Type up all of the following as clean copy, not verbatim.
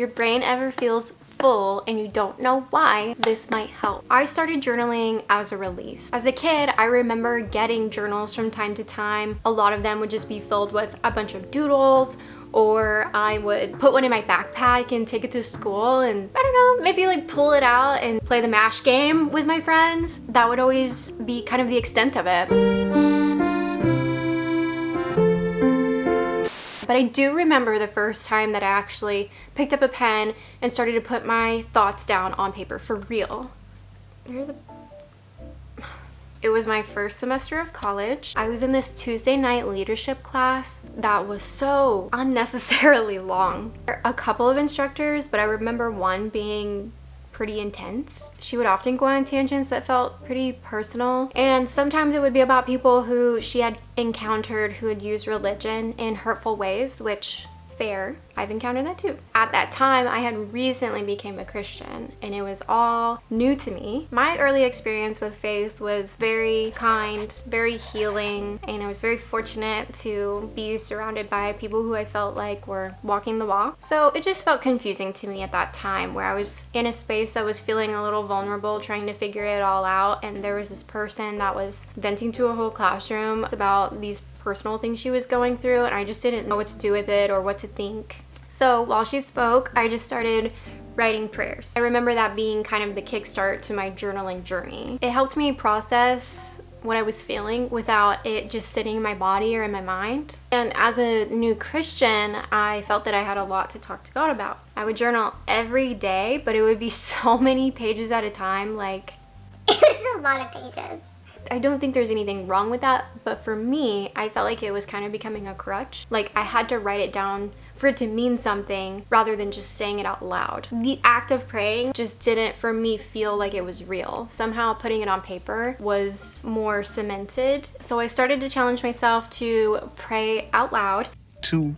your brain ever feels full and you don't know why, this might help. I started journaling as a release. As a kid, I remember getting journals from time to time. A lot of them would just be filled with a bunch of doodles, or I would put one in my backpack and take it to school and, I don't know, maybe like pull it out and play the MASH game with my friends. That would always be kind of the extent of it. But I do remember the first time that I actually picked up a pen and started to put my thoughts down on paper for real. It was my first semester of college. I was in this Tuesday night leadership class that was so unnecessarily long. A couple of instructors, but I remember one being pretty intense. She would often go on tangents that felt pretty personal, and sometimes it would be about people who she had encountered who had used religion in hurtful ways, which, fair, I've encountered that too. At that time, I had recently become a Christian and it was all new to me. My early experience with faith was very kind, very healing, and I was very fortunate to be surrounded by people who I felt like were walking the walk. So it just felt confusing to me at that time, where I was in a space that was feeling a little vulnerable, trying to figure it all out, and there was this person that was venting to a whole classroom about these personal things she was going through, and I just didn't know what to do with it or what to think. So while she spoke, I just started writing prayers. I remember that being kind of the kickstart to my journaling journey. It helped me process what I was feeling without it just sitting in my body or in my mind. And as a new Christian, I felt that I had a lot to talk to God about. I would journal every day, but it would be so many pages at a time, like... It was a lot of pages. I don't think there's anything wrong with that, but for me, I felt like it was kind of becoming a crutch. Like I had to write it down for it to mean something rather than just saying it out loud. The act of praying just didn't, for me, feel like it was real. Somehow putting it on paper was more cemented. So I started to challenge myself to pray out loud. To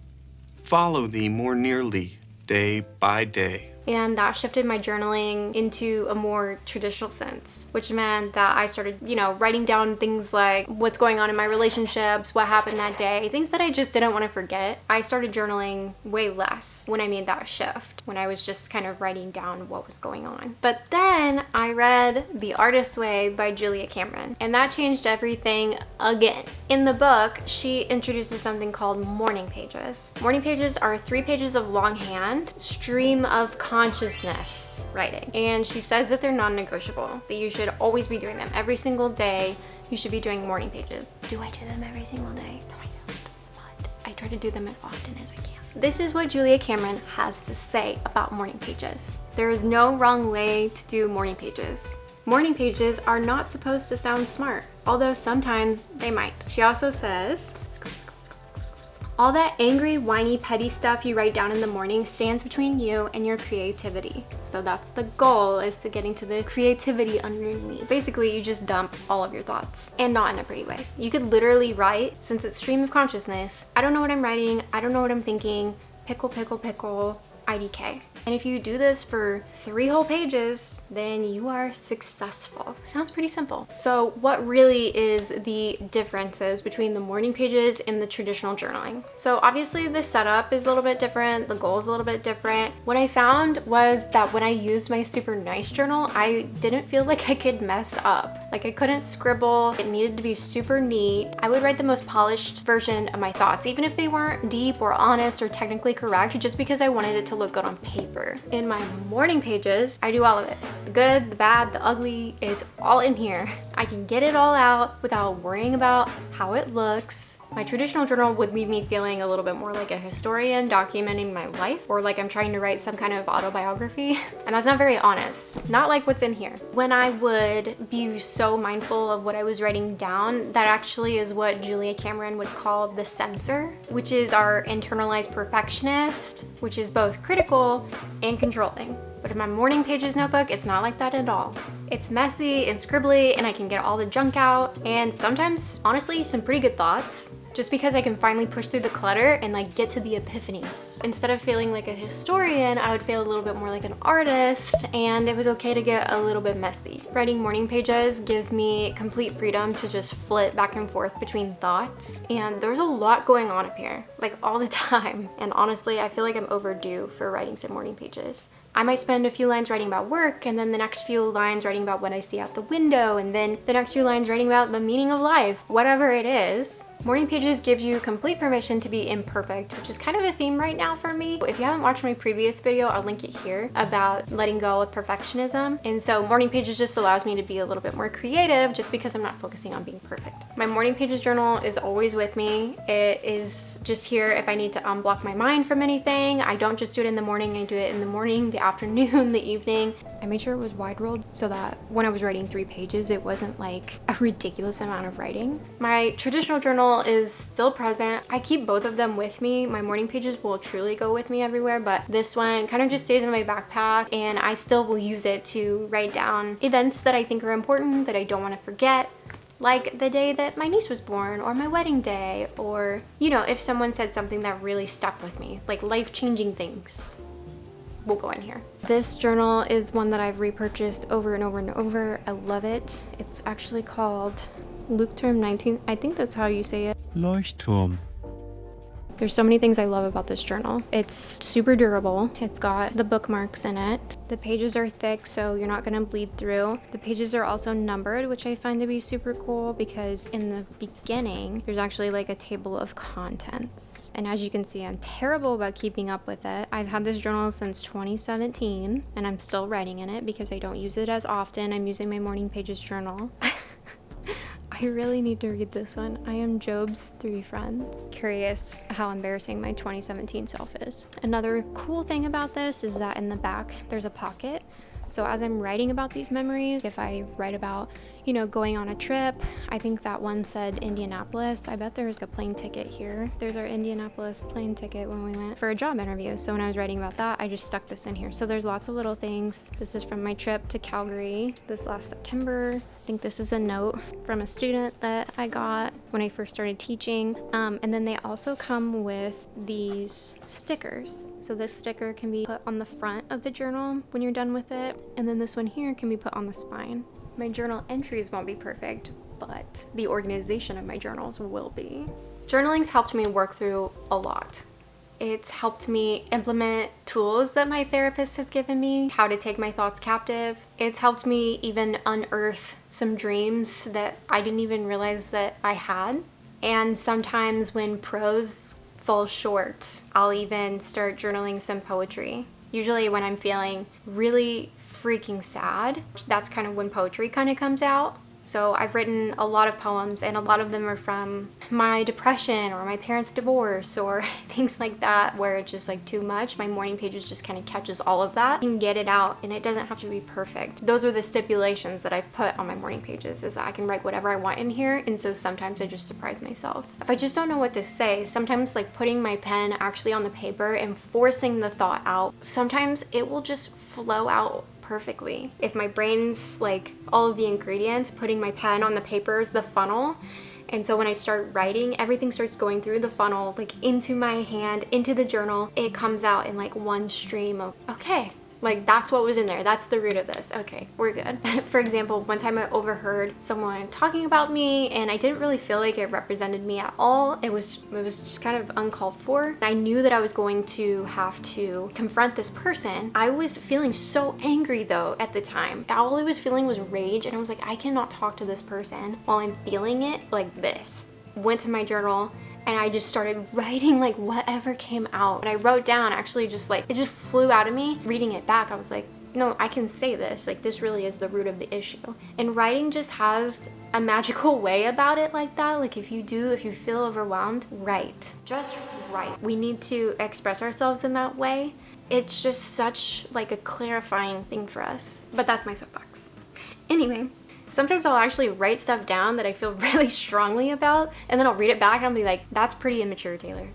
follow thee more nearly, day by day. And that shifted my journaling into a more traditional sense, which meant that I started, writing down things like what's going on in my relationships, what happened that day, things that I just didn't want to forget. I started journaling way less when I made that shift, when I was just kind of writing down what was going on. But then I read The Artist's Way by Julia Cameron, and that changed everything again. In the book, she introduces something called morning pages. Morning pages are 3 pages of longhand, stream of consciousness writing, and she says that they're non-negotiable, that you should always be doing them every single day. You should be doing morning pages. Do I do them every single day? No, I don't, but I try to do them as often as I can. This is what Julia Cameron has to say about morning pages. There is no wrong way to do morning pages. Morning pages are not supposed to sound smart, although sometimes they might. She also says, all that angry, whiny, petty stuff you write down in the morning stands between you and your creativity. So that's the goal, is to getting to the creativity underneath. Basically, you just dump all of your thoughts, and not in a pretty way. You could literally write, since it's stream of consciousness, I don't know what I'm writing, I don't know what I'm thinking, pickle, pickle, pickle, IDK. And if you do this for 3 whole pages, then you are successful. Sounds pretty simple. So what really is the differences between the morning pages and the traditional journaling? So obviously the setup is a little bit different, the goal is a little bit different. What I found was that when I used my super nice journal, I didn't feel like I could mess up. Like I couldn't scribble, it needed to be super neat. I would write the most polished version of my thoughts, even if they weren't deep or honest or technically correct, just because I wanted it to look good on paper. In my morning pages, I do all of it. The good, the bad, the ugly, it's all in here. I can get it all out without worrying about how it looks. My traditional journal would leave me feeling a little bit more like a historian documenting my life, or like I'm trying to write some kind of autobiography, and that's not very honest. Not like what's in here. When I would be so mindful of what I was writing down, that actually is what Julia Cameron would call the censor, which is our internalized perfectionist, which is both critical and controlling. But in my morning pages notebook, it's not like that at all. It's messy and scribbly, and I can get all the junk out, and sometimes, honestly, some pretty good thoughts. just because I can finally push through the clutter and like get to the epiphanies. Instead of feeling like a historian, I would feel a little bit more like an artist, and it was okay to get a little bit messy. Writing morning pages gives me complete freedom to just flit back and forth between thoughts, and there's a lot going on up here, like all the time. And honestly, I feel like I'm overdue for writing some morning pages. I might spend a few lines writing about work, and then the next few lines writing about what I see out the window, and then the next few lines writing about the meaning of life. Whatever it is, morning pages gives you complete permission to be imperfect, which is kind of a theme right now for me. If you haven't watched my previous video, I'll link it here about letting go of perfectionism. And so morning pages just allows me to be a little bit more creative just because I'm not focusing on being perfect. My morning pages journal is always with me. It is just here if I need to unblock my mind from anything. I don't just do it in the morning, I do it in the morning, the afternoon, the evening. I made sure it was wide rolled so that when I was writing 3 pages, it wasn't like a ridiculous amount of writing. My traditional journal is still present. I keep both of them with me. My morning pages will truly go with me everywhere, but this one kind of just stays in my backpack, and I still will use it to write down events that I think are important that I don't want to forget. Like the day that my niece was born, or my wedding day, or, you know, if someone said something that really stuck with me, like life-changing things. Will go in here. This journal is one that I've repurchased over and over and over. I love it. It's actually called Leuchtturm 19. I think that's how you say it. Leuchtturm. There's so many things I love about this journal. It's super durable. It's got the bookmarks in it. The pages are thick, so you're not gonna bleed through. The pages are also numbered, which I find to be super cool because in the beginning, there's actually like a table of contents. And as you can see, I'm terrible about keeping up with it. I've had this journal since 2017, and I'm still writing in it because I don't use it as often. I'm using my morning pages journal. I really need to read this one. I am Job's 3 friends. Curious how embarrassing my 2017 self is. Another cool thing about this is that in the back, there's a pocket. So as I'm writing about these memories, if I write about, you know, going on a trip, I think that one said Indianapolis. I bet there's a plane ticket here. There's our Indianapolis plane ticket when we went for a job interview. So when I was writing about that, I just stuck this in here. So there's lots of little things. This is from my trip to Calgary this last September. I think this is a note from a student that I got when I first started teaching. And then they also come with these stickers. So this sticker can be put on the front of the journal when you're done with it. And then this one here can be put on the spine. My journal entries won't be perfect, but the organization of my journals will be. Journaling's helped me work through a lot. It's helped me implement tools that my therapist has given me, how to take my thoughts captive. It's helped me even unearth some dreams that I didn't even realize that I had. And sometimes when prose falls short, I'll even start journaling some poetry. Usually when I'm feeling really freaking sad, that's kind of when poetry kind of comes out. So I've written a lot of poems, and a lot of them are from my depression or my parents' divorce or things like that, where it's just like too much. My morning pages just kind of catches all of that. You can get it out, and it doesn't have to be perfect. Those are the stipulations that I've put on my morning pages, is that I can write whatever I want in here, and so sometimes I just surprise myself. If I just don't know what to say, sometimes like putting my pen actually on the paper and forcing the thought out, sometimes it will just flow out perfectly. If my brain's like all of the ingredients, putting my pen on the paper is the funnel. And so when I start writing, everything starts going through the funnel, like into my hand, into the journal. It comes out in like one stream of, okay, like that's what was in there. That's the root of this. Okay, we're good. For example, one time I overheard someone talking about me, and I didn't really feel like it represented me at all. It was just kind of uncalled for. I knew that I was going to have to confront this person. I was feeling so angry though at the time. All I was feeling was rage, and I was like, I cannot talk to this person while I'm feeling it like this. Went to my journal, and I just started writing like whatever came out. And I wrote down actually just like, it just flew out of me. Reading it back, I was like, no, I can say this. Like this really is the root of the issue. And writing just has a magical way about it like that. Like if you feel overwhelmed, write. Just write. We need to express ourselves in that way. It's just such like a clarifying thing for us. But that's my soapbox. Anyway. Sometimes I'll actually write stuff down that I feel really strongly about, and then I'll read it back and I'll be like, that's pretty immature, Taylor.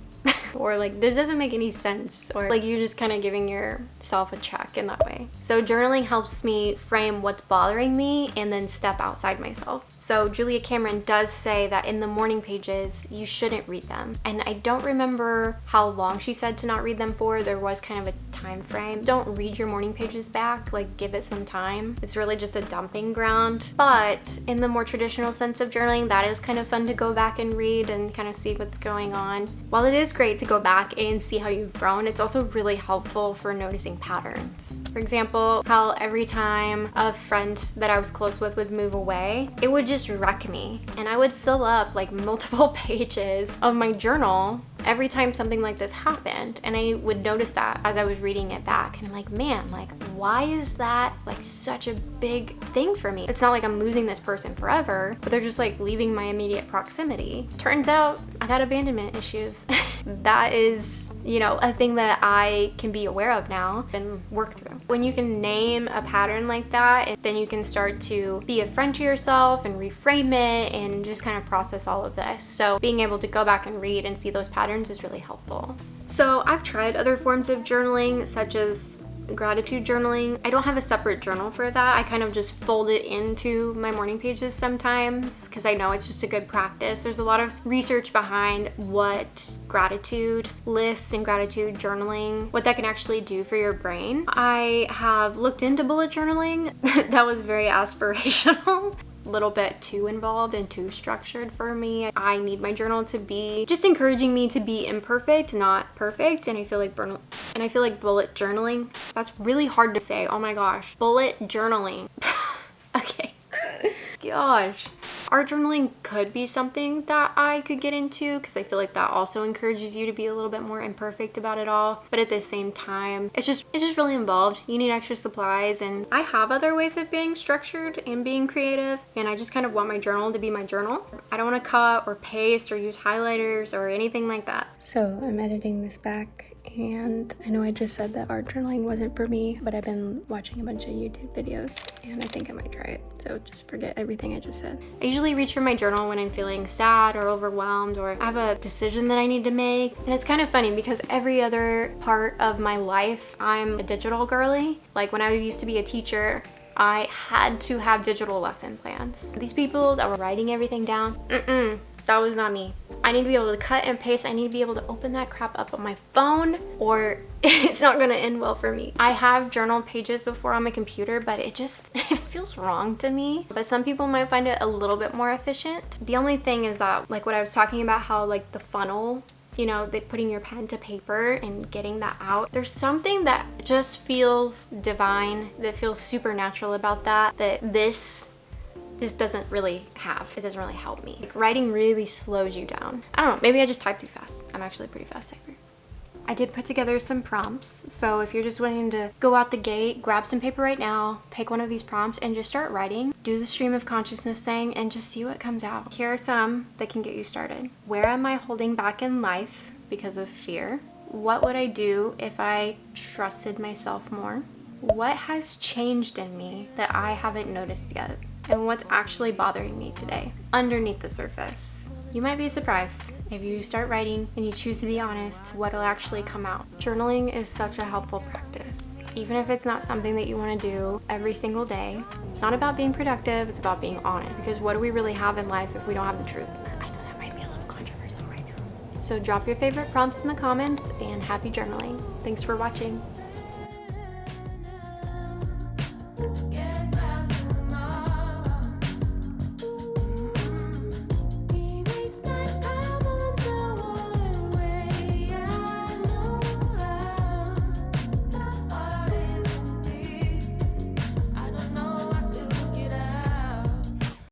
or like this doesn't make any sense, or like you're just kind of giving yourself a check in that way. So journaling helps me frame what's bothering me and then step outside myself. So Julia Cameron does say that in the morning pages you shouldn't read them, and I don't remember how long she said to not read them for. There was kind of a time frame. Don't read your morning pages back, like give it some time. It's really just a dumping ground. But in the more traditional sense of journaling, that is kind of fun to go back and read and kind of see what's going on. While it is great to go back and see how you've grown, it's also really helpful for noticing patterns. For example, how every time a friend that I was close with would move away, it would just wreck me, and I would fill up like multiple pages of my journal every time something like this happened, and I would notice that as I was reading it back, and I'm like, man, like why is that like such a big thing for me? It's not like I'm losing this person forever, but they're just like leaving my immediate proximity. Turns out I got abandonment issues. That is, you know, a thing that I can be aware of now and work through. When you can name a pattern like that, then you can start to be a friend to yourself and reframe it and just kind of process all of this. So being able to go back and read and see those patterns is really helpful. So I've tried other forms of journaling, such as gratitude journaling. I don't have a separate journal for that. I kind of just fold it into my morning pages sometimes because I know it's just a good practice. There's a lot of research behind what gratitude lists and gratitude journaling, what that can actually do for your brain. I have looked into bullet journaling. That was very aspirational. Little bit too involved and too structured for me. I need my journal to be just encouraging me to be imperfect, not perfect. And I feel like bullet journaling, that's really hard to say. Oh my gosh, bullet journaling. Okay. Gosh. Art journaling could be something that I could get into because I feel like that also encourages you to be a little bit more imperfect about it all. But at the same time, it's just really involved. You need extra supplies, and I have other ways of being structured and being creative, and I just kind of want my journal to be my journal. I don't want to cut or paste or use highlighters or anything like that. So I'm editing this back, and I know I just said that art journaling wasn't for me, but I've been watching a bunch of YouTube videos and I think I might try it. So just forget everything I just said. I usually reach for my journal when I'm feeling sad or overwhelmed, or I have a decision that I need to make. And it's kind of funny because every other part of my life, I'm a digital girly. Like when I used to be a teacher, I had to have digital lesson plans. These people that were writing everything down, that was not me. I need to be able to cut and paste. I need to be able to open that crap up on my phone, or it's not gonna end well for me. I have journaled pages before on my computer, but it feels wrong to me. But some people might find it a little bit more efficient. The only thing is that, like what I was talking about, how like the funnel, you know, putting your pen to paper and getting that out. There's something that just feels divine, that feels supernatural about that this just doesn't really have. It doesn't really help me. Like, writing really slows you down. I don't know, maybe I just type too fast. I'm actually a pretty fast typer. I did put together some prompts, so if you're just wanting to go out the gate, grab some paper right now, pick one of these prompts and just start writing. Do the stream of consciousness thing and just see what comes out. Here are some that can get you started. Where am I holding back in life because of fear? What would I do if I trusted myself more? What has changed in me that I haven't noticed yet? And what's actually bothering me today underneath the surface? You might be surprised if you start writing and you choose to be honest, what'll actually come out. Journaling is such a helpful practice. Even if it's not something that you want to do every single day, it's not about being productive, it's about being honest. Because what do we really have in life if we don't have the truth? I know that might be a little controversial right now. So drop your favorite prompts in the comments, and happy journaling. Thanks for watching.